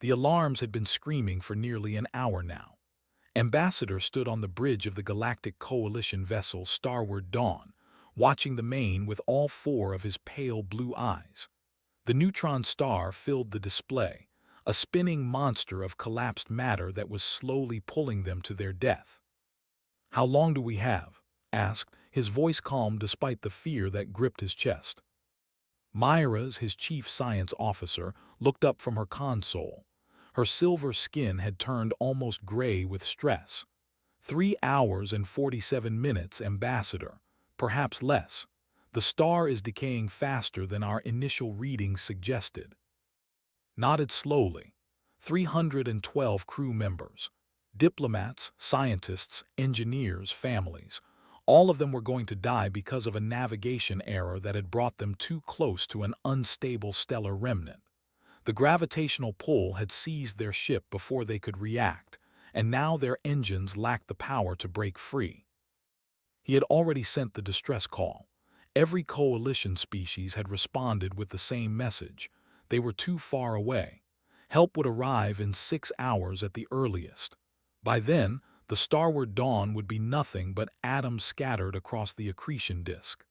The alarms had been screaming for nearly an hour now. Ambassador stood on the bridge of the Galactic Coalition vessel Starward Dawn, watching the main with all four of his pale blue eyes. The neutron star filled the display, a spinning monster of collapsed matter that was slowly pulling them to their death. "How long do we have?" asked, his voice calm despite the fear that gripped his chest. Myra's, his chief science officer, looked up from her console. Her silver skin had turned almost gray with stress. 3 hours and 47 minutes, Ambassador. Perhaps less. The star is decaying faster than our initial readings suggested. Nodded slowly. 312 crew members. Diplomats, scientists, engineers, families. All of them were going to die because of a navigation error that had brought them too close to an unstable stellar remnant. The gravitational pull had seized their ship before they could react, and now their engines lacked the power to break free. He had already sent the distress call. Every coalition species had responded with the same message. They were too far away. Help would arrive in 6 hours at the earliest. By then, the Starward Dawn would be nothing but atoms scattered across the accretion disk.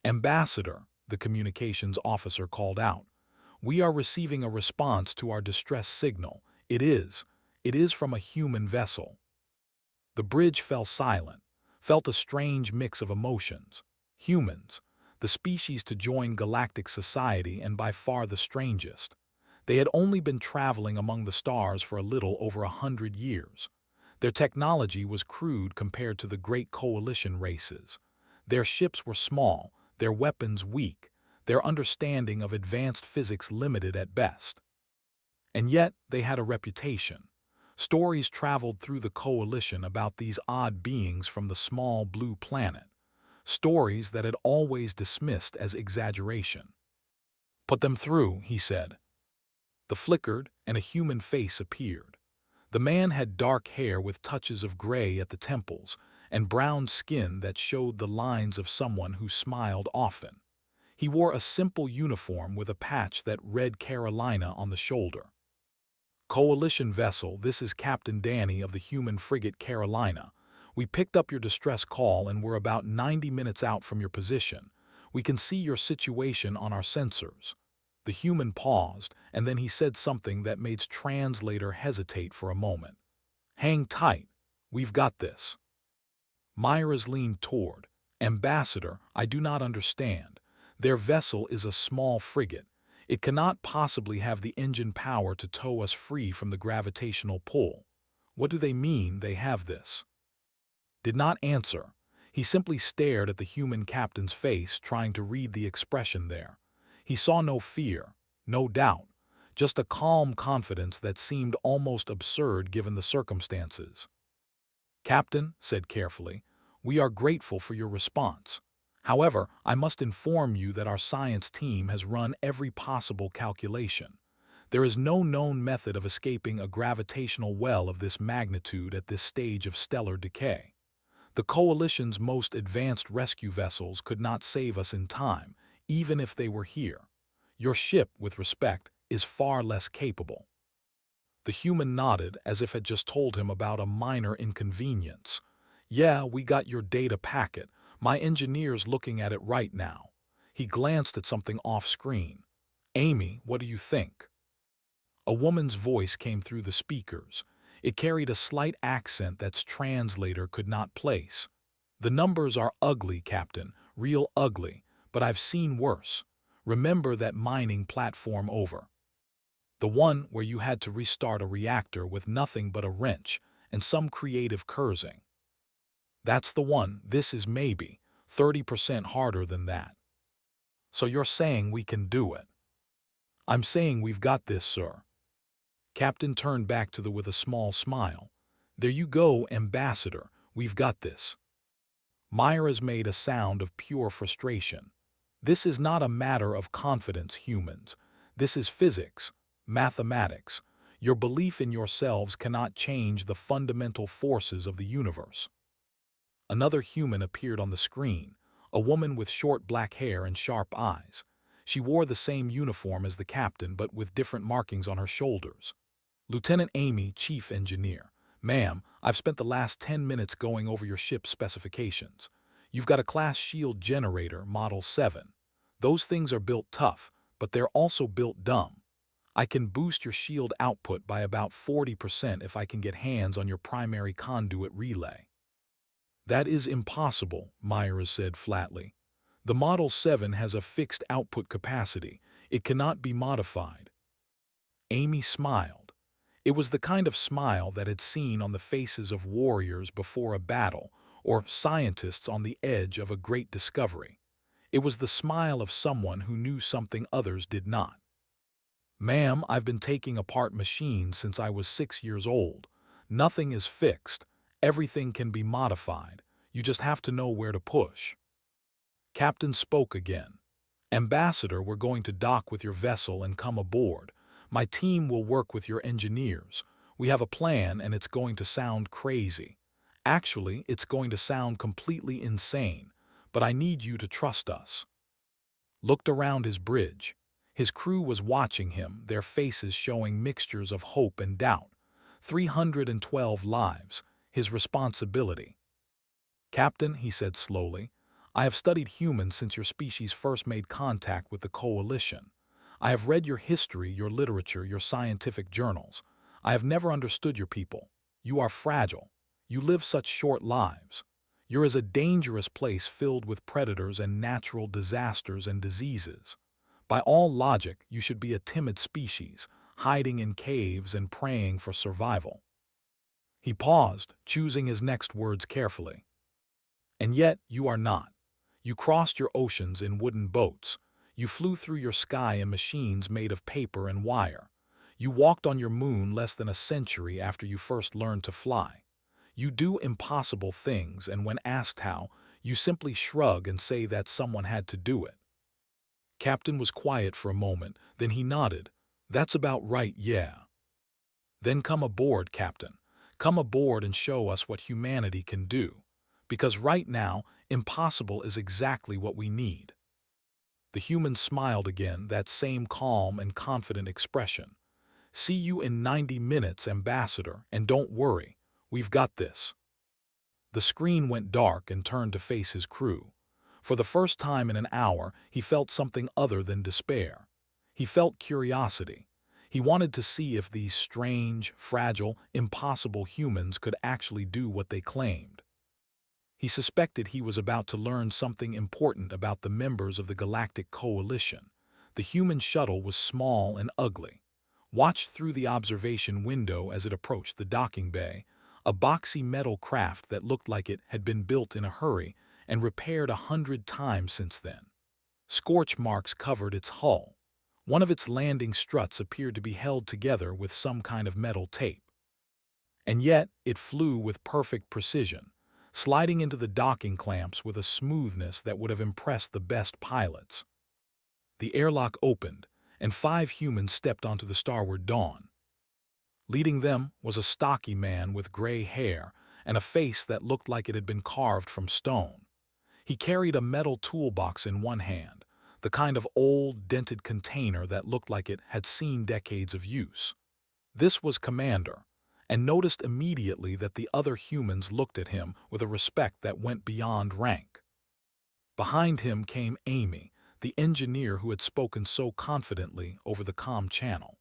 "Ambassador," the communications officer called out, "we are receiving a response to our distress signal. It is from a human vessel." The bridge fell silent, felt a strange mix of emotions. Humans, the species to join galactic society and by far the strangest. They had only been traveling among the stars for a little over 100 years. Their technology was crude compared to the great coalition races. Their ships were small, their weapons weak, their understanding of advanced physics limited at best. And yet they had a reputation. Stories traveled through the coalition about these odd beings from the small blue planet. Stories that had always dismissed as exaggeration. "Put them through," he said. The flickered, and a human face appeared. The man had dark hair with touches of gray at the temples, and brown skin that showed the lines of someone who smiled often. He wore a simple uniform with a patch that read Carolina on the shoulder. "Coalition vessel, this is Captain Danny of the human frigate Carolina. We picked up your distress call and we're about 90 minutes out from your position. We can see your situation on our sensors." The human paused, and then he said something that made translator hesitate for a moment. "Hang tight. We've got this." Myra's leaned toward. "Ambassador, I do not understand. Their vessel is a small frigate. It cannot possibly have the engine power to tow us free from the gravitational pull. What do they mean they have this?" Did not answer. He simply stared at the human captain's face, trying to read the expression there. He saw no fear, no doubt, just a calm confidence that seemed almost absurd given the circumstances. "Captain," said carefully, "we are grateful for your response. However, I must inform you that our science team has run every possible calculation. There is no known method of escaping a gravitational well of this magnitude at this stage of stellar decay. The Coalition's most advanced rescue vessels could not save us in time, even if they were here. Your ship, with respect, is far less capable." The human nodded as if it had just told him about a minor inconvenience. "Yeah, we got your data packet. My engineer's looking at it right now." He glanced at something off-screen. "Amy, what do you think?" A woman's voice came through the speakers. It carried a slight accent that translator could not place. "The numbers are ugly, Captain, real ugly, but I've seen worse. Remember that mining platform over? The one where you had to restart a reactor with nothing but a wrench and some creative cursing. That's the one. This is maybe 30% harder than that." "So you're saying we can do it?" "I'm saying we've got this, sir." Captain turned back to with a small smile. "There you go, Ambassador. We've got this." Myra's made a sound of pure frustration. "This is not a matter of confidence, humans. This is physics, mathematics. Your belief in yourselves cannot change the fundamental forces of the universe." Another human appeared on the screen, a woman with short black hair and sharp eyes. She wore the same uniform as the captain but with different markings on her shoulders. Lieutenant Amy, Chief Engineer. Ma'am, I've spent the last 10 minutes going over your ship's specifications. You've got a class shield generator, Model 7. Those things are built tough, but they're also built dumb. I can boost your shield output by about 40% if I can get hands on your primary conduit relay. That is impossible, Myra said flatly. The Model 7 has a fixed output capacity. It cannot be modified. Amy smiled. It was the kind of smile that had seen on the faces of warriors before a battle or scientists on the edge of a great discovery. It was the smile of someone who knew something others did not. Ma'am, I've been taking apart machines since I was 6 years old. Nothing is fixed. Everything can be modified. You just have to know where to push. Captain spoke again. Ambassador, we're going to dock with your vessel and come aboard. My team will work with your engineers. We have a plan and it's going to sound crazy. Actually, it's going to sound completely insane, but I need you to trust us. Looked around his bridge. His crew was watching him, their faces showing mixtures of hope and doubt. 312 lives, his responsibility. Captain, he said slowly, I have studied humans since your species first made contact with the Coalition. I have read your history, your literature, your scientific journals. I have never understood your people. You are fragile. You live such short lives. You're as a dangerous place filled with predators and natural disasters and diseases. By all logic, you should be a timid species, hiding in caves and praying for survival. He paused, choosing his next words carefully. And yet, you are not. You crossed your oceans in wooden boats. You flew through your sky in machines made of paper and wire. You walked on your moon less than a century after you first learned to fly. You do impossible things, and when asked how, you simply shrug and say that someone had to do it. Captain was quiet for a moment, then he nodded. That's about right, yeah. Then come aboard, Captain. Come aboard and show us what humanity can do. Because right now, impossible is exactly what we need. The human smiled again, that same calm and confident expression. See you in 90 minutes, Ambassador, and don't worry, we've got this. The screen went dark and turned to face his crew. For the first time in an hour, he felt something other than despair. He felt curiosity. He wanted to see if these strange, fragile, impossible humans could actually do what they claimed. He suspected he was about to learn something important about the members of the Galactic Coalition. The human shuttle was small and ugly. Watched through the observation window as it approached the docking bay, a boxy metal craft that looked like it had been built in a hurry and repaired 100 times since then. Scorch marks covered its hull. One of its landing struts appeared to be held together with some kind of metal tape. And yet, it flew with perfect precision, sliding into the docking clamps with a smoothness that would have impressed the best pilots. The airlock opened, and 5 humans stepped onto the starward dawn. Leading them was a stocky man with gray hair and a face that looked like it had been carved from stone. He carried a metal toolbox in one hand, the kind of old, dented container that looked like it had seen decades of use. This was Commander, and noticed immediately that the other humans looked at him with a respect that went beyond rank. Behind him came Amy, the engineer who had spoken so confidently over the comm channel.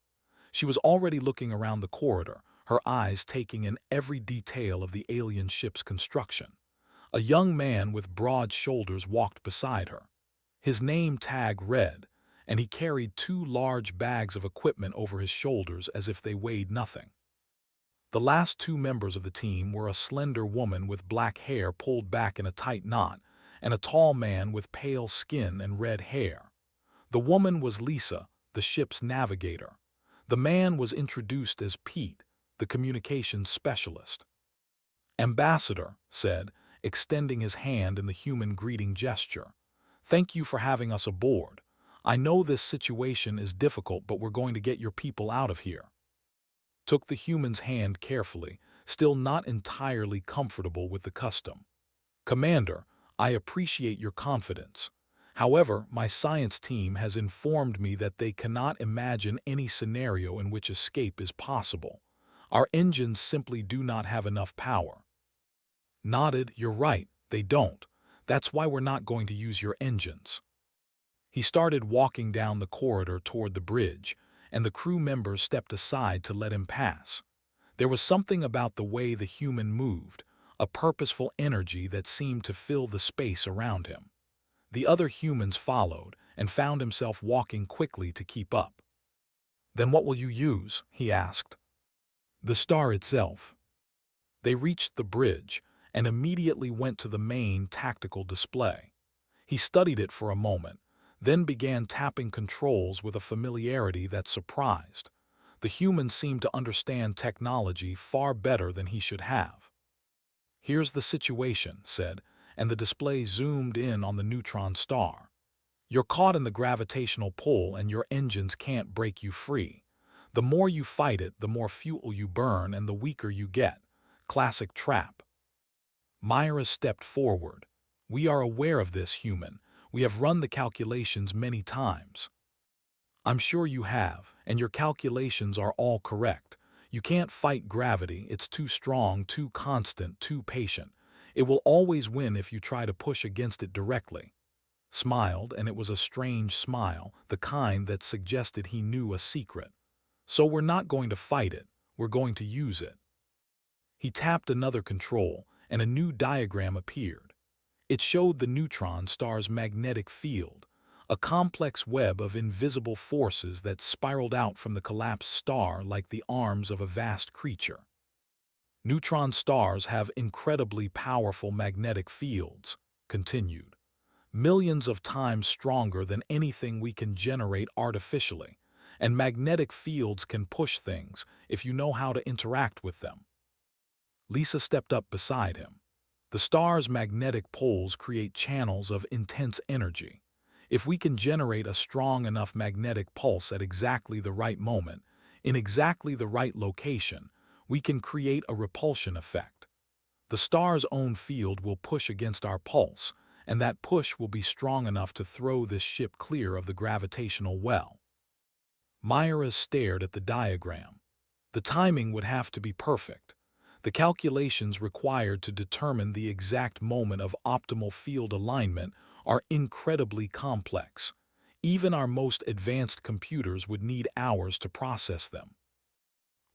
She was already looking around the corridor, her eyes taking in every detail of the alien ship's construction. A young man with broad shoulders walked beside her. His name tag read, and he carried 2 large bags of equipment over his shoulders as if they weighed nothing. The last 2 members of the team were a slender woman with black hair pulled back in a tight knot, and a tall man with pale skin and red hair. The woman was Lisa, the ship's navigator. The man was introduced as Pete, the communications specialist. Ambassador said, extending his hand in the human greeting gesture. Thank you for having us aboard. I know this situation is difficult, but we're going to get your people out of here. Took the human's hand carefully, still not entirely comfortable with the custom. Commander, I appreciate your confidence. However, my science team has informed me that they cannot imagine any scenario in which escape is possible. Our engines simply do not have enough power. Nodded, you're right, they don't. That's why we're not going to use your engines. He started walking down the corridor toward the bridge, and the crew members stepped aside to let him pass. There was something about the way the human moved, a purposeful energy that seemed to fill the space around him. The other humans followed, and found himself walking quickly to keep up. Then what will you use? He asked. The star itself. They reached the bridge, and immediately went to the main tactical display. He studied it for a moment, then began tapping controls with a familiarity that surprised. The human seemed to understand technology far better than he should have. Here's the situation, said, and the display zoomed in on the neutron star. You're caught in the gravitational pull and your engines can't break you free. The more you fight it, the more fuel you burn and the weaker you get. Classic trap. Myra stepped forward. We are aware of this, human. We have run the calculations many times. I'm sure you have, and your calculations are all correct. You can't fight gravity. It's too strong, too constant, too patient. It will always win if you try to push against it directly. Smiled, and it was a strange smile, the kind that suggested he knew a secret. So we're not going to fight it, we're going to use it. He tapped another control, and a new diagram appeared. It showed the neutron star's magnetic field, a complex web of invisible forces that spiraled out from the collapsed star like the arms of a vast creature. Neutron stars have incredibly powerful magnetic fields, continued. Millions of times stronger than anything we can generate artificially, and magnetic fields can push things if you know how to interact with them. Lisa stepped up beside him. The star's magnetic poles create channels of intense energy. If we can generate a strong enough magnetic pulse at exactly the right moment, in exactly the right location, we can create a repulsion effect. The star's own field will push against our pulse, and that push will be strong enough to throw this ship clear of the gravitational well. Myra stared at the diagram. The timing would have to be perfect. The calculations required to determine the exact moment of optimal field alignment are incredibly complex. Even our most advanced computers would need hours to process them.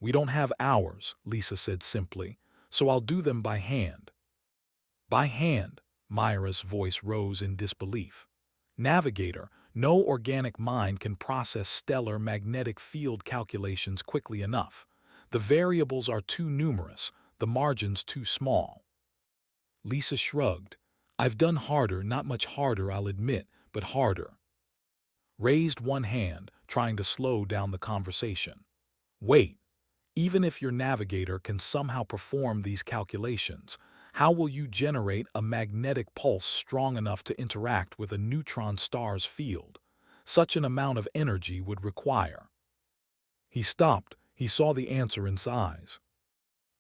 We don't have hours, Lisa said simply, so I'll do them by hand. By hand, Myra's voice rose in disbelief. Navigator, no organic mind can process stellar magnetic field calculations quickly enough. The variables are too numerous, the margins too small. Lisa shrugged. I've done harder, not much harder, I'll admit, but harder. Raised one hand, trying to slow down the conversation. Wait, even if your navigator can somehow perform these calculations, how will you generate a magnetic pulse strong enough to interact with a neutron star's field? Such an amount of energy would require. He stopped. He saw the answer in his eyes.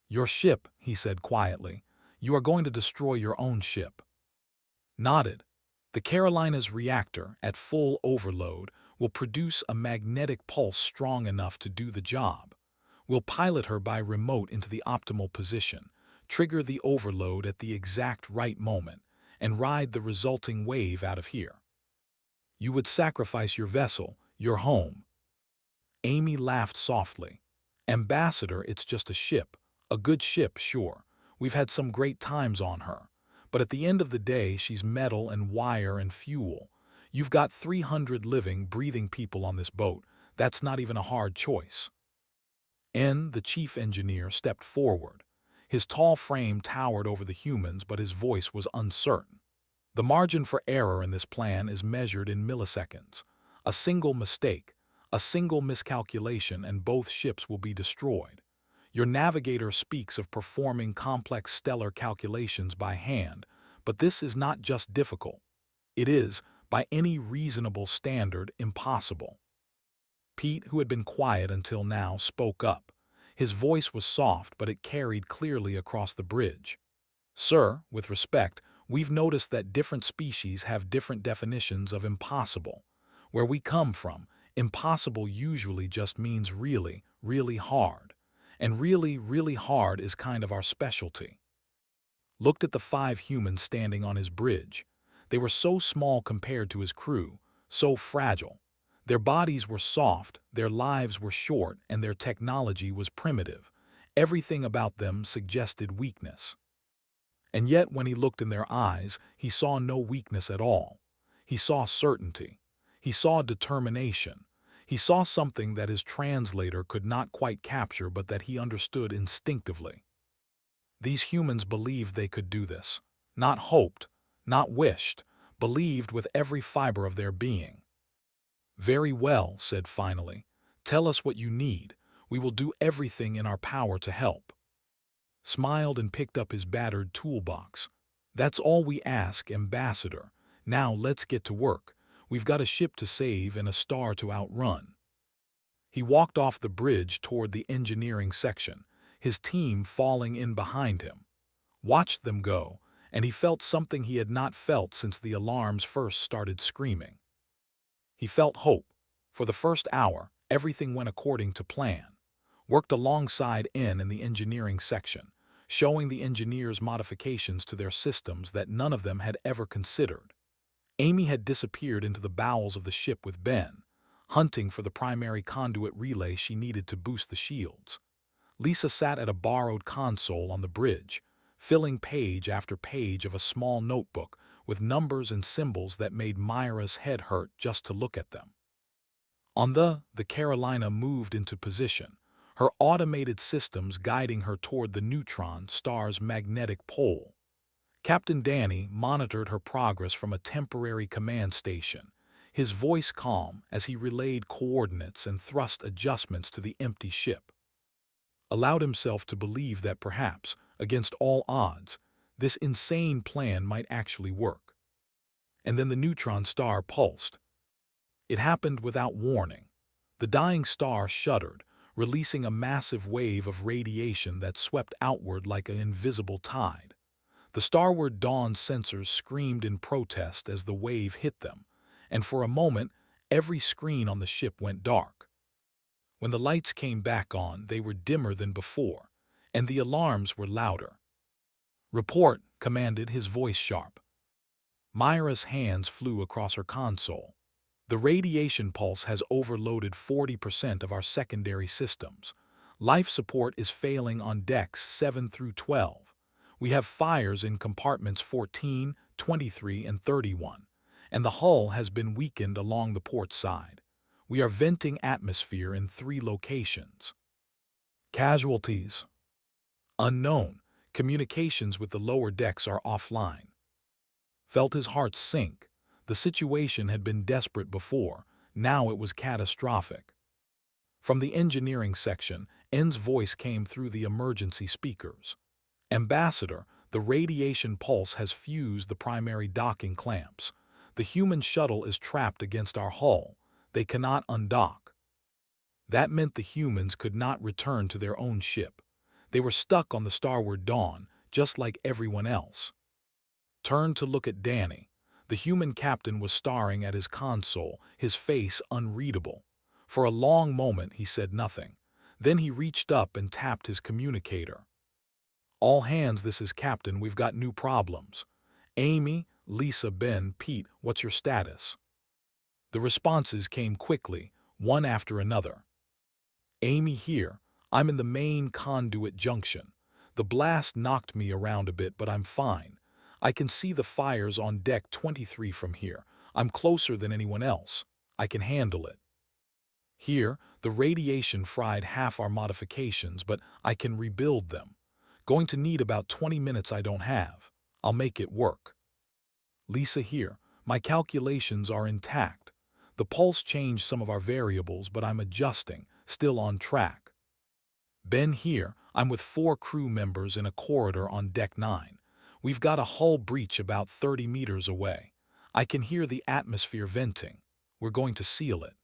Your ship, he said quietly. You are going to destroy your own ship. Nodded. The Carolina's reactor, at full overload, will produce a magnetic pulse strong enough to do the job. We'll pilot her by remote into the optimal position, trigger the overload at the exact right moment, and ride the resulting wave out of here. You would sacrifice your vessel, your home. Amy laughed softly. Ambassador, it's just a ship. A good ship, sure. We've had some great times on her. But at the end of the day, she's metal and wire and fuel. You've got 300 living, breathing people on this boat. That's not even a hard choice. The chief engineer, stepped forward. His tall frame towered over the humans, but his voice was uncertain. The margin for error in this plan is measured in milliseconds. A single mistake, a single miscalculation, and both ships will be destroyed. Your navigator speaks of performing complex stellar calculations by hand, but this is not just difficult. It is, by any reasonable standard, impossible. Pete, who had been quiet until now, spoke up. His voice was soft, but it carried clearly across the bridge. Sir, with respect, We've noticed that different species have different definitions of impossible. Where we come from, impossible usually just means really, really hard. And really, really hard is kind of our specialty. Looked at the 5 humans standing on his bridge. They were so small compared to his crew, so fragile. Their bodies were soft, their lives were short, and their technology was primitive. Everything about them suggested weakness. And yet when he looked in their eyes, he saw no weakness at all. He saw certainty. He saw determination. He saw something that his translator could not quite capture but that he understood instinctively. These humans believed they could do this. Not hoped, not wished, believed with every fiber of their being. "Very well," said finally. "Tell us what you need. We will do everything in our power to help." Smiled and picked up his battered toolbox. "That's all we ask, Ambassador. Now let's get to work. We've got a ship to save and a star to outrun." He walked off the bridge toward the engineering section, his team falling in behind him. Watched them go, and he felt something he had not felt since the alarms first started screaming. He felt hope. For the first hour, everything went according to plan. Worked alongside N in the engineering section, showing the engineers modifications to their systems that none of them had ever considered. Amy had disappeared into the bowels of the ship with Ben, hunting for the primary conduit relay she needed to boost the shields. Lisa sat at a borrowed console on the bridge, filling page after page of a small notebook with numbers and symbols that made Myra's head hurt just to look at them. On the Carolina moved into position, her automated systems guiding her toward the neutron star's magnetic pole. Captain Danny monitored her progress from a temporary command station, his voice calm as he relayed coordinates and thrust adjustments to the empty ship. Allowed himself to believe that perhaps, against all odds, this insane plan might actually work. And then the neutron star pulsed. It happened without warning. The dying star shuddered, releasing a massive wave of radiation that swept outward like an invisible tide. The Starward Dawn sensors screamed in protest as the wave hit them, and for a moment, every screen on the ship went dark. When the lights came back on, they were dimmer than before, and the alarms were louder. "Report," commanded, his voice sharp. Myra's hands flew across her console. "The radiation pulse has overloaded 40% of our secondary systems. Life support is failing on decks 7 through 12. We have fires in compartments 14, 23, and 31, and the hull has been weakened along the port side. We are venting atmosphere in 3 locations. Casualties unknown. Communications with the lower decks are offline." Felt his heart sink. The situation had been desperate before, now it was catastrophic. From the engineering section, N's voice came through the emergency speakers. "Ambassador, the radiation pulse has fused the primary docking clamps. The human shuttle is trapped against our hull. They cannot undock." That meant the humans could not return to their own ship. They were stuck on the Starward Dawn, just like everyone else. Turned to look at Danny. The human captain was staring at his console, his face unreadable. For a long moment he said nothing. Then he reached up and tapped his communicator. "All hands, this is Captain. We've got new problems. Amy, Lisa, Ben, Pete, what's your status?" The responses came quickly, one after another. "Amy here. I'm in the main conduit junction. The blast knocked me around a bit, but I'm fine. I can see the fires on deck 23 from here. I'm closer than anyone else. I can handle it. Here, the radiation fried half our modifications, but I can rebuild them. Going to need about 20 minutes I don't have. I'll make it work." "Lisa here. My calculations are intact. The pulse changed some of our variables, but I'm adjusting, still on track." "Ben here. I'm with 4 crew members in a corridor on deck 9. We've got a hull breach about 30 meters away. I can hear the atmosphere venting. We're going to seal it."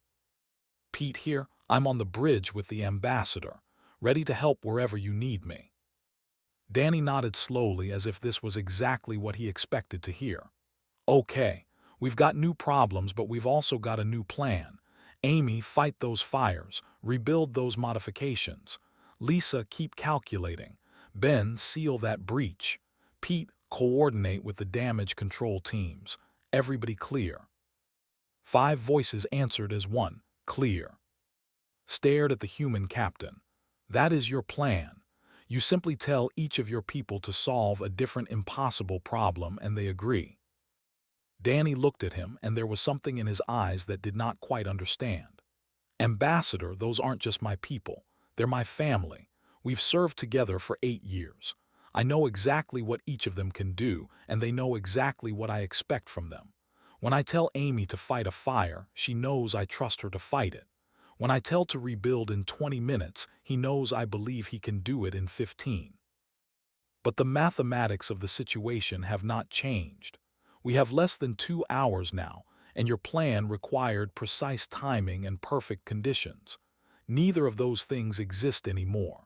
"Pete here. I'm on the bridge with the Ambassador, ready to help wherever you need me." Danny nodded slowly as if this was exactly what he expected to hear. Okay, we've got new problems, but we've also got a new plan. Amy, fight those fires, rebuild those modifications. Lisa, keep calculating. Ben, seal that breach. Pete, coordinate with the damage control teams. Everybody clear. 5 voices answered as one, clear. Stared at the human captain. That is your plan. You simply tell each of your people to solve a different impossible problem and they agree. Danny looked at him and there was something in his eyes that did not quite understand. Ambassador, those aren't just my people. They're my family. We've served together for 8 years. I know exactly what each of them can do, and they know exactly what I expect from them. When I tell Amy to fight a fire, she knows I trust her to fight it. When I tell to rebuild in 20 minutes, he knows I believe he can do it in 15. But the mathematics of the situation have not changed. We have less than 2 hours now, and your plan required precise timing and perfect conditions. Neither of those things exist anymore.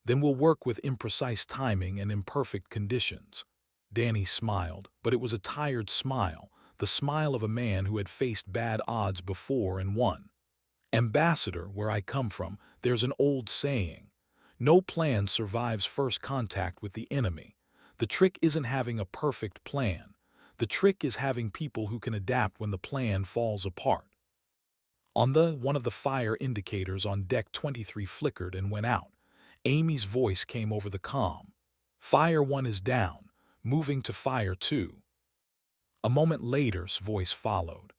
Then we'll work with imprecise timing and imperfect conditions. Danny smiled, but it was a tired smile, the smile of a man who had faced bad odds before and won. Ambassador, where I come from, there's an old saying. No plan survives first contact with the enemy. The trick isn't having a perfect plan. The trick is having people who can adapt when the plan falls apart. One of the fire indicators on deck 23 flickered and went out. Amy's voice came over the comm. Fire 1 is down, moving to fire 2. A moment later's voice followed.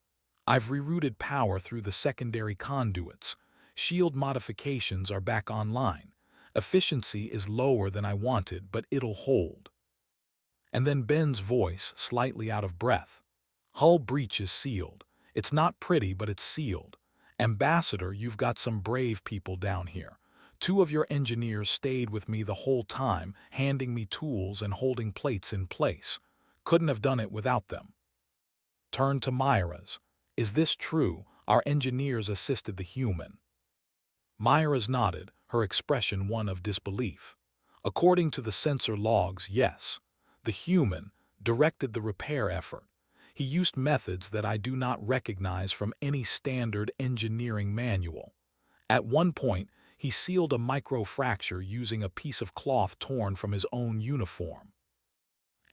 I've rerouted power through the secondary conduits. Shield modifications are back online. Efficiency is lower than I wanted, but it'll hold. And then Ben's voice, slightly out of breath. Hull breach is sealed. It's not pretty, but it's sealed. Ambassador, you've got some brave people down here. 2 of your engineers stayed with me the whole time, handing me tools and holding plates in place. Couldn't have done it without them. Turned to Myra's. Is this true? Our engineers assisted the human. Myra's nodded, her expression one of disbelief. According to the sensor logs, yes. The human directed the repair effort. He used methods that I do not recognize from any standard engineering manual. At one point, he sealed a microfracture using a piece of cloth torn from his own uniform.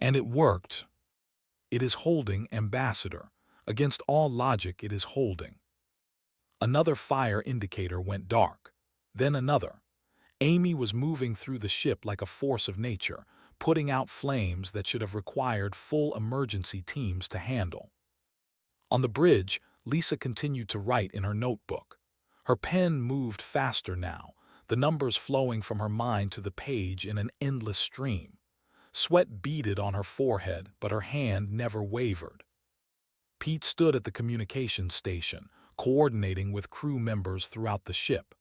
And it worked. It is holding, Ambassador. Against all logic, it is holding. Another fire indicator went dark. Then another. Amy was moving through the ship like a force of nature, putting out flames that should have required full emergency teams to handle. On the bridge, Lisa continued to write in her notebook. Her pen moved faster now, the numbers flowing from her mind to the page in an endless stream. Sweat beaded on her forehead, but her hand never wavered. Pete stood at the communications station, coordinating with crew members throughout the ship.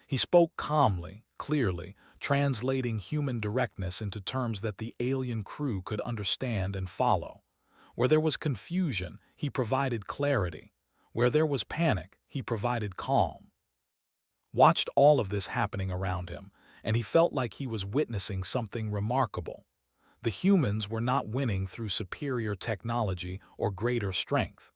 He spoke calmly, clearly, translating human directness into terms that the alien crew could understand and follow. Where there was confusion, he provided clarity. Where there was panic, he provided calm. Watched all of this happening around him, and he felt like he was witnessing something remarkable. The humans were not winning through superior technology or greater strength.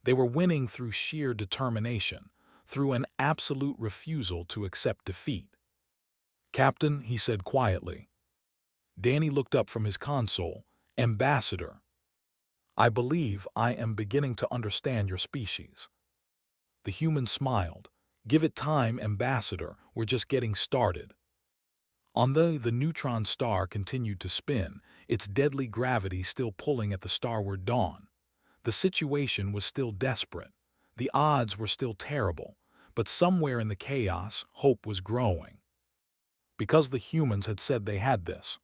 They were winning through sheer determination, through an absolute refusal to accept defeat. Captain, he said quietly. Danny looked up from his console. Ambassador. I believe I am beginning to understand your species. The human smiled. Give it time, Ambassador. We're just getting started. The neutron star continued to spin, its deadly gravity still pulling at the starward dawn. The situation was still desperate. The odds were still terrible, but somewhere in the chaos, hope was growing. Because the humans had said they had this.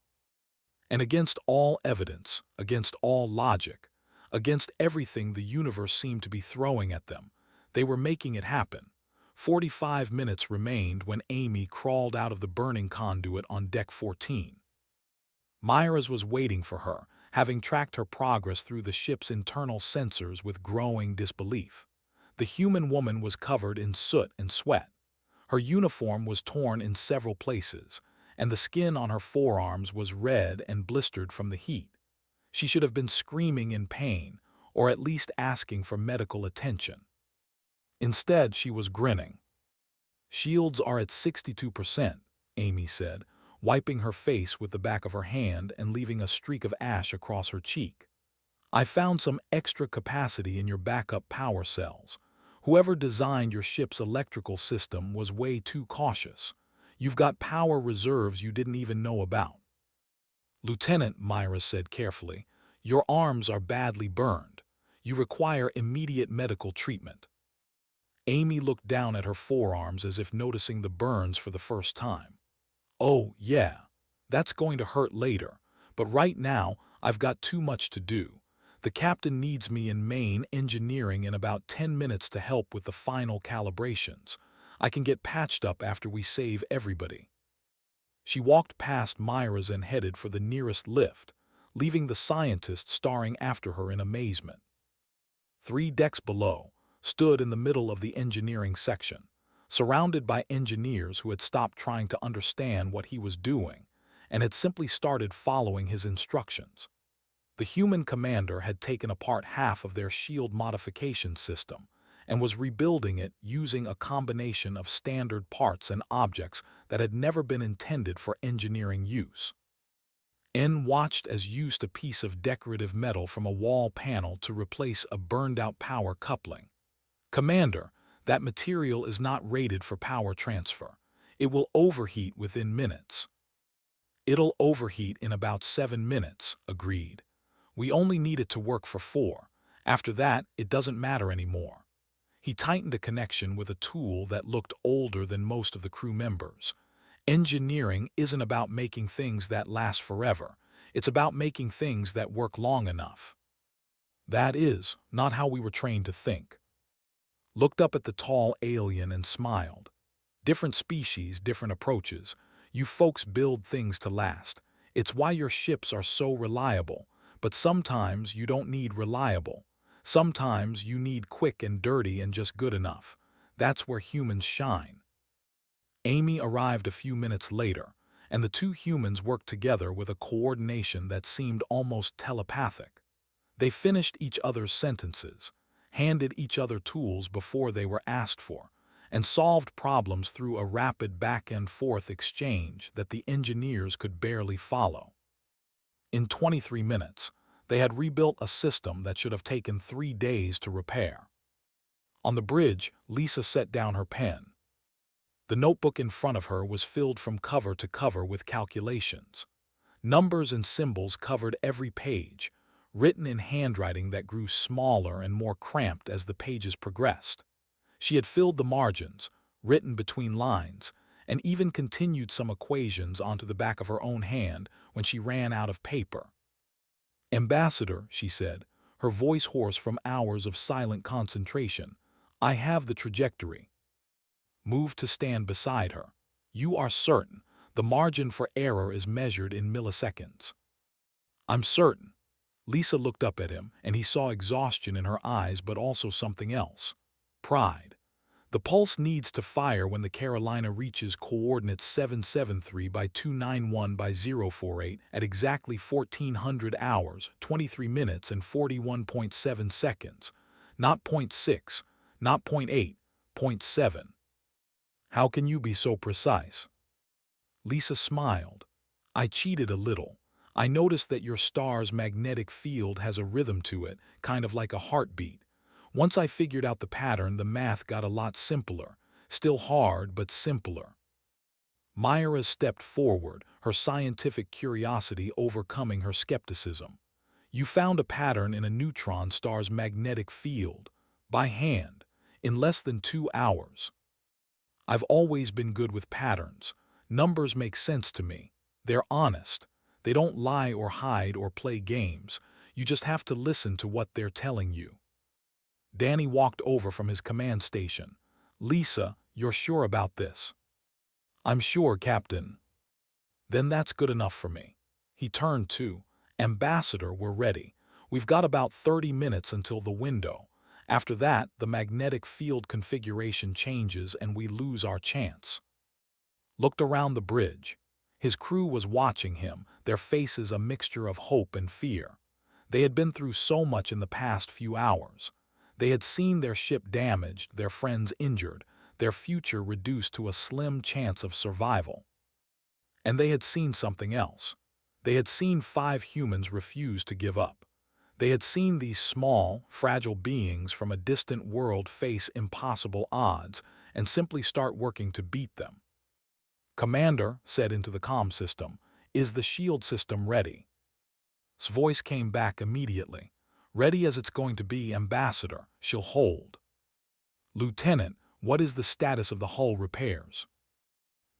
And against all evidence, against all logic, against everything the universe seemed to be throwing at them, they were making it happen. 45 minutes remained when Amy crawled out of the burning conduit on deck 14. Myra's was waiting for her, having tracked her progress through the ship's internal sensors with growing disbelief. The human woman was covered in soot and sweat. Her uniform was torn in several places, and the skin on her forearms was red and blistered from the heat. She should have been screaming in pain, or at least asking for medical attention. Instead, she was grinning. "Shields are at 62%, Amy said, wiping her face with the back of her hand and leaving a streak of ash across her cheek. "I found some extra capacity in your backup power cells. Whoever designed your ship's electrical system was way too cautious. You've got power reserves you didn't even know about." "Lieutenant," Myra said carefully, "your arms are badly burned. You require immediate medical treatment." Amy looked down at her forearms as if noticing the burns for the first time. "Oh, yeah, that's going to hurt later, but right now I've got too much to do. The captain needs me in main engineering in about 10 minutes to help with the final calibrations. I can get patched up after we save everybody." She walked past Myra's and headed for the nearest lift, leaving the scientist staring after her in amazement. 3 decks below stood in the middle of the engineering section, surrounded by engineers who had stopped trying to understand what he was doing and had simply started following his instructions. The human commander had taken apart half of their shield modification system and was rebuilding it using a combination of standard parts and objects that had never been intended for engineering use. N watched as used a piece of decorative metal from a wall panel to replace a burned-out power coupling. "Commander, that material is not rated for power transfer. It will overheat within minutes." "It'll overheat in about 7 minutes, agreed. We only need it to work for 4. After that, it doesn't matter anymore." He tightened a connection with a tool that looked older than most of the crew members. "Engineering isn't about making things that last forever. It's about making things that work long enough." "That is not how we were trained to think." Looked up at the tall alien and smiled. "Different species, different approaches. You folks build things to last. It's why your ships are so reliable. But sometimes you don't need reliable. Sometimes you need quick and dirty and just good enough. That's where humans shine." Amy arrived a few minutes later, and the 2 humans worked together with a coordination that seemed almost telepathic. They finished each other's sentences, handed each other tools before they were asked for, and solved problems through a rapid back-and-forth exchange that the engineers could barely follow. In 23 minutes, they had rebuilt a system that should have taken 3 days to repair. On the bridge, Lisa set down her pen. The notebook in front of her was filled from cover to cover with calculations. Numbers and symbols covered every page, written in handwriting that grew smaller and more cramped as the pages progressed. She had filled the margins, written between lines, and even continued some equations onto the back of her own hand when she ran out of paper. "Ambassador," she said, her voice hoarse from hours of silent concentration, "I have the trajectory." Moved to stand beside her. "You are certain. The margin for error is measured in milliseconds." "I'm certain." Lisa looked up at him, and he saw exhaustion in her eyes but also something else. Pride. "The pulse needs to fire when the Carolina reaches coordinates 773 by 291 by 048 at exactly 1400 hours, 23 minutes and 41.7 seconds. Not 0.6, not 0.8, 0.7. How can you be so precise?" Lisa smiled. "I cheated a little. I noticed that your star's magnetic field has a rhythm to it, kind of like a heartbeat. Once I figured out the pattern, the math got a lot simpler. Still hard, but simpler." Myra stepped forward, her scientific curiosity overcoming her skepticism. "You found a pattern in a neutron star's magnetic field, by hand, in less than 2 hours." "I've always been good with patterns. Numbers make sense to me. They're honest. They don't lie or hide or play games. You just have to listen to what they're telling you." Danny walked over from his command station. "Lisa, you're sure about this?" "I'm sure, Captain." "Then that's good enough for me." He turned to, "Ambassador, we're ready. We've got about 30 minutes until the window. After that, the magnetic field configuration changes and we lose our chance." Looked around the bridge. His crew was watching him, their faces a mixture of hope and fear. They had been through so much in the past few hours. They had seen their ship damaged, their friends injured, their future reduced to a slim chance of survival. And they had seen something else. They had seen 5 humans refuse to give up. They had seen these small, fragile beings from a distant world face impossible odds and simply start working to beat them. "Commander," said into the comm system, "is the shield system ready?" His voice came back immediately. "Ready as it's going to be, Ambassador. She'll hold." "Lieutenant, what is the status of the hull repairs?"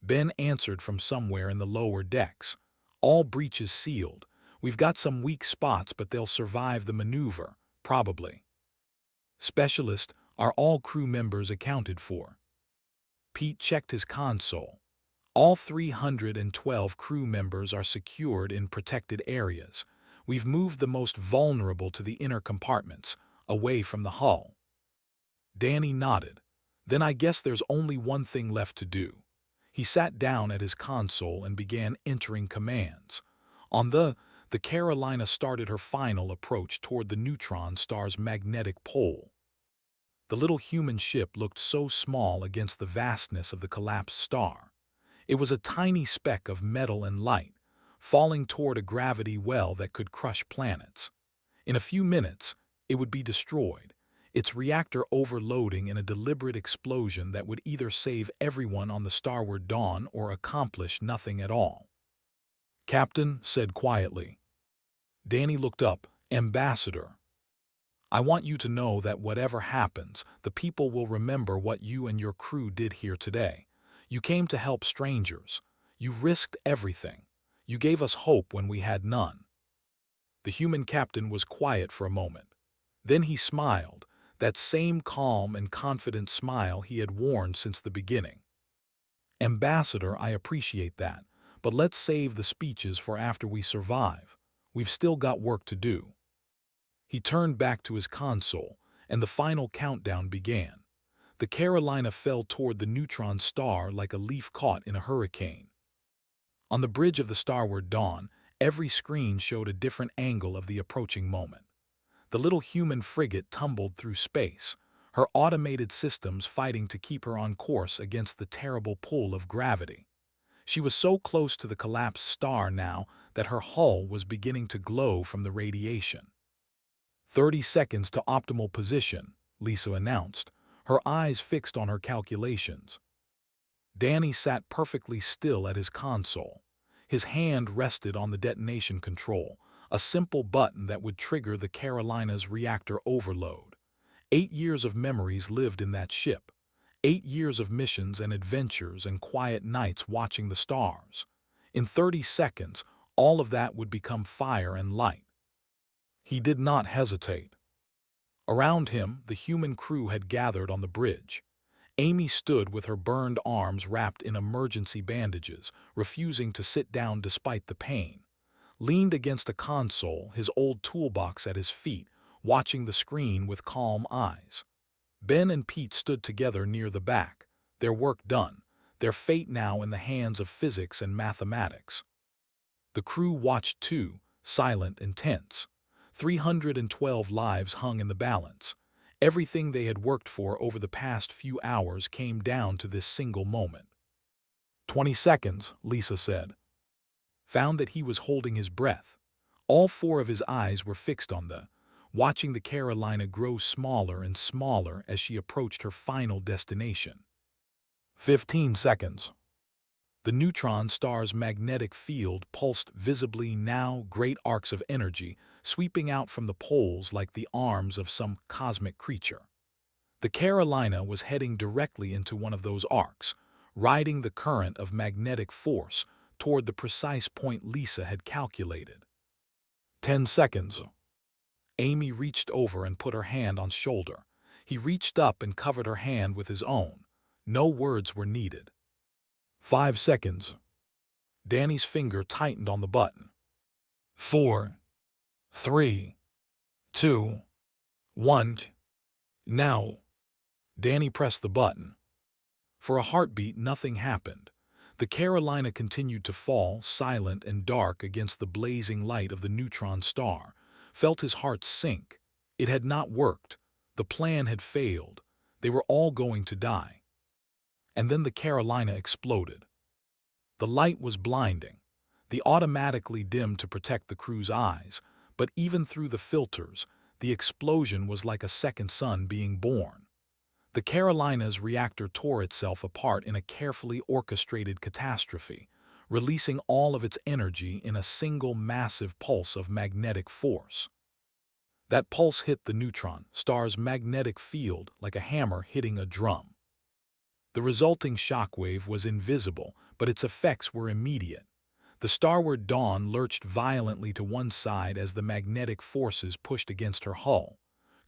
Ben answered from somewhere in the lower decks. "All breaches sealed. We've got some weak spots, but they'll survive the maneuver, probably." "Specialist, are all crew members accounted for?" Pete checked his console. "All 312 crew members are secured in protected areas. We've moved the most vulnerable to the inner compartments, away from the hull." Danny nodded. "Then I guess there's only one thing left to do." He sat down at his console and began entering commands. On the Carolina started her final approach toward the neutron star's magnetic pole. The little human ship looked so small against the vastness of the collapsed star. It was a tiny speck of metal and light, falling toward a gravity well that could crush planets. In a few minutes, it would be destroyed, its reactor overloading in a deliberate explosion that would either save everyone on the starward dawn or accomplish nothing at all. "Captain," said quietly. Danny looked up. "Ambassador, I want you to know that whatever happens, the people will remember what you and your crew did here today. You came to help strangers. You risked everything. You gave us hope when we had none." The human captain was quiet for a moment. Then he smiled, that same calm and confident smile he had worn since the beginning. "Ambassador, I appreciate that, but let's save the speeches for after we survive. We've still got work to do." He turned back to his console, and the final countdown began. The Carolina fell toward the neutron star like a leaf caught in a hurricane. On the bridge of the starward dawn, every screen showed a different angle of the approaching moment. The little human frigate tumbled through space, her automated systems fighting to keep her on course against the terrible pull of gravity. She was so close to the collapsed star now that her hull was beginning to glow from the radiation. 30 seconds to optimal position," Lisa announced, her eyes fixed on her calculations. Danny sat perfectly still at his console. His hand rested on the detonation control, a simple button that would trigger the Carolina's reactor overload. 8 years of memories lived in that ship. 8 years of missions and adventures and quiet nights watching the stars. In 30 seconds, all of that would become fire and light. He did not hesitate. Around him, the human crew had gathered on the bridge. Amy stood with her burned arms wrapped in emergency bandages, refusing to sit down despite the pain. Leaned against a console, his old toolbox at his feet, watching the screen with calm eyes. Ben and Pete stood together near the back, their work done, their fate now in the hands of physics and mathematics. The crew watched too, silent and tense. 312 lives hung in the balance. Everything they had worked for over the past few hours came down to this single moment. 20 seconds, Lisa said. Found that he was holding his breath. All 4 of his eyes were fixed on watching the Carolina grow smaller and smaller as she approached her final destination. 15 seconds. The neutron star's magnetic field pulsed visibly now, great arcs of energy sweeping out from the poles like the arms of some cosmic creature. The Carolina was heading directly into one of those arcs, riding the current of magnetic force toward the precise point Lisa had calculated. 10 seconds. Amy reached over and put her hand on shoulder. He reached up and covered her hand with his own. No words were needed. 5 seconds. Danny's finger tightened on the button. 4, 3, 2, 1. Now. Danny pressed the button. For a heartbeat, nothing happened. The Carolina continued to fall, silent and dark against the blazing light of the neutron star. Felt his heart sink. It had not worked. The plan had failed. They were all going to die. And then the Carolina exploded. The light was blinding. The automatically dimmed to protect the crew's eyes, but even through the filters, the explosion was like a second sun being born. The Carolina's reactor tore itself apart in a carefully orchestrated catastrophe, releasing all of its energy in a single massive pulse of magnetic force. That pulse hit the neutron star's magnetic field like a hammer hitting a drum. The resulting shockwave was invisible, but its effects were immediate. The starward Dawn lurched violently to one side as the magnetic forces pushed against her hull.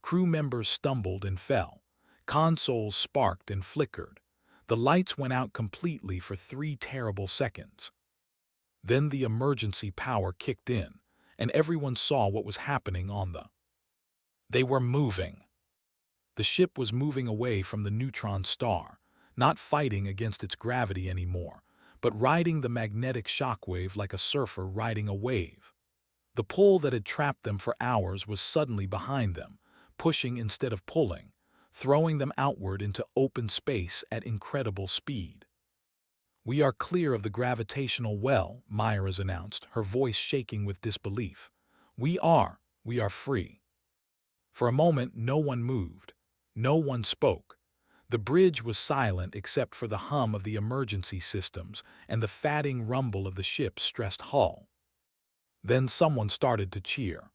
Crew members stumbled and fell. Consoles sparked and flickered. The lights went out completely for 3 terrible seconds. Then the emergency power kicked in, and everyone saw what was happening on the... They were moving. The ship was moving away from the neutron star, not fighting against its gravity anymore, but riding the magnetic shockwave like a surfer riding a wave. The pull that had trapped them for hours was suddenly behind them, pushing instead of pulling, throwing them outward into open space at incredible speed. "We are clear of the gravitational well," Myers announced, her voice shaking with disbelief. We are free." For a moment, no one moved. No one spoke. The bridge was silent except for the hum of the emergency systems and the fatting rumble of the ship's stressed hull. Then someone started to cheer.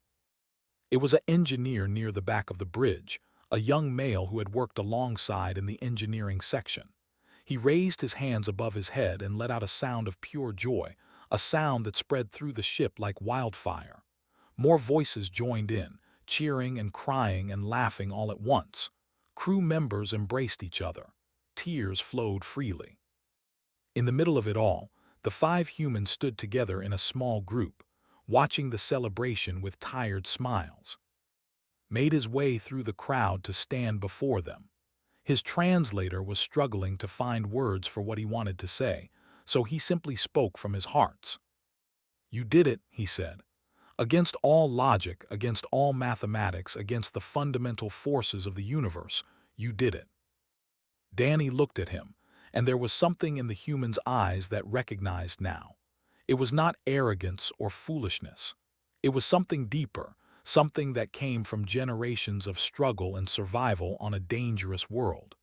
It was an engineer near the back of the bridge, a young male who had worked alongside in the engineering section. He raised his hands above his head and let out a sound of pure joy, a sound that spread through the ship like wildfire. More voices joined in, cheering and crying and laughing all at once. Crew members embraced each other. Tears flowed freely. In the middle of it all, the 5 humans stood together in a small group, watching the celebration with tired smiles. Made his way through the crowd to stand before them. His translator was struggling to find words for what he wanted to say, so he simply spoke from his heart. "You did it," he said. "Against all logic, against all mathematics, against the fundamental forces of the universe, you did it." Danny looked at him, and there was something in the human's eyes that recognized now. It was not arrogance or foolishness. It was something deeper, something that came from generations of struggle and survival on a dangerous world.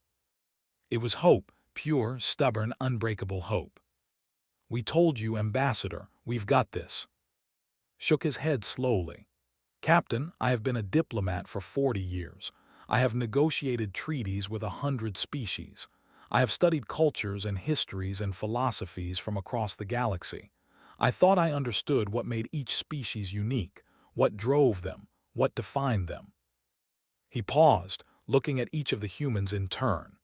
It was hope, pure, stubborn, unbreakable hope. "We told you, Ambassador, we've got this." Shook his head slowly. "Captain, I have been a diplomat for 40 years. I have negotiated treaties with 100 species. I have studied cultures and histories and philosophies from across the galaxy. I thought I understood what made each species unique, what drove them, what defined them." He paused, looking at each of the humans in turn.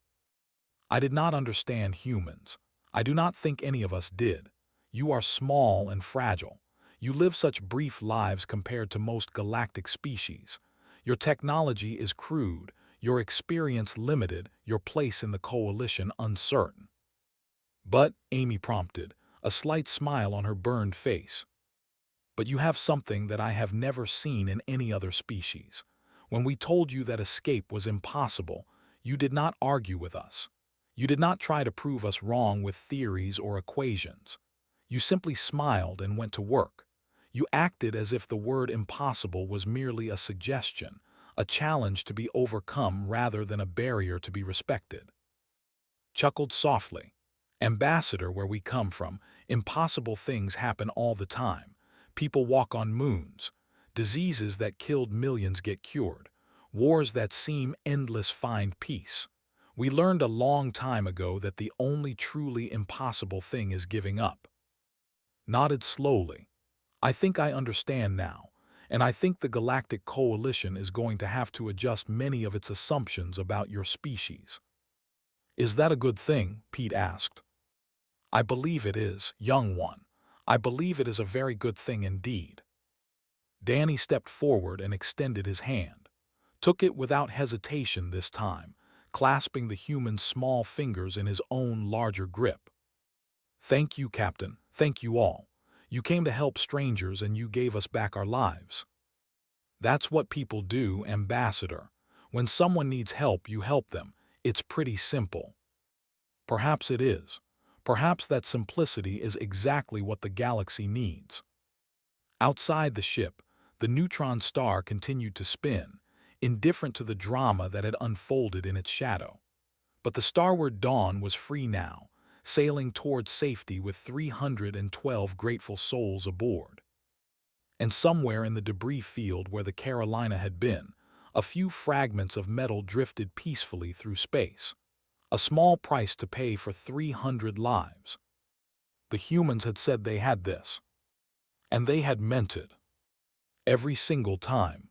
"I did not understand humans. I do not think any of us did. You are small and fragile. You live such brief lives compared to most galactic species. Your technology is crude, your experience limited, your place in the coalition uncertain." "But," Amy prompted, a slight smile on her burned face, "but you have something that I have never seen in any other species. When we told you that escape was impossible, you did not argue with us. You did not try to prove us wrong with theories or equations. You simply smiled and went to work. You acted as if the word impossible was merely a suggestion, a challenge to be overcome rather than a barrier to be respected." Chuckled softly. "Ambassador, where we come from, impossible things happen all the time. People walk on moons. Diseases that killed millions get cured. Wars that seem endless find peace. We learned a long time ago that the only truly impossible thing is giving up." Nodded slowly. "I think I understand now, and I think the Galactic Coalition is going to have to adjust many of its assumptions about your species." "Is that a good thing?" Pete asked. "I believe it is, young one. I believe it is a very good thing indeed." Danny stepped forward and extended his hand. Took it without hesitation this time, clasping the human's small fingers in his own larger grip. Thank you, Captain. Thank you all. You came to help strangers and you gave us back our lives. That's what people do, Ambassador. When someone needs help, you help them. It's pretty simple. Perhaps it is. Perhaps that simplicity is exactly what the galaxy needs. Outside the ship, the neutron star continued to spin, indifferent to the drama that had unfolded in its shadow. But the starward dawn was free now, sailing towards safety with 312 grateful souls aboard. And somewhere in the debris field where the Carolina had been, a few fragments of metal drifted peacefully through space. A small price to pay for 300 lives. The humans had said they had this. And they had meant it. Every single time.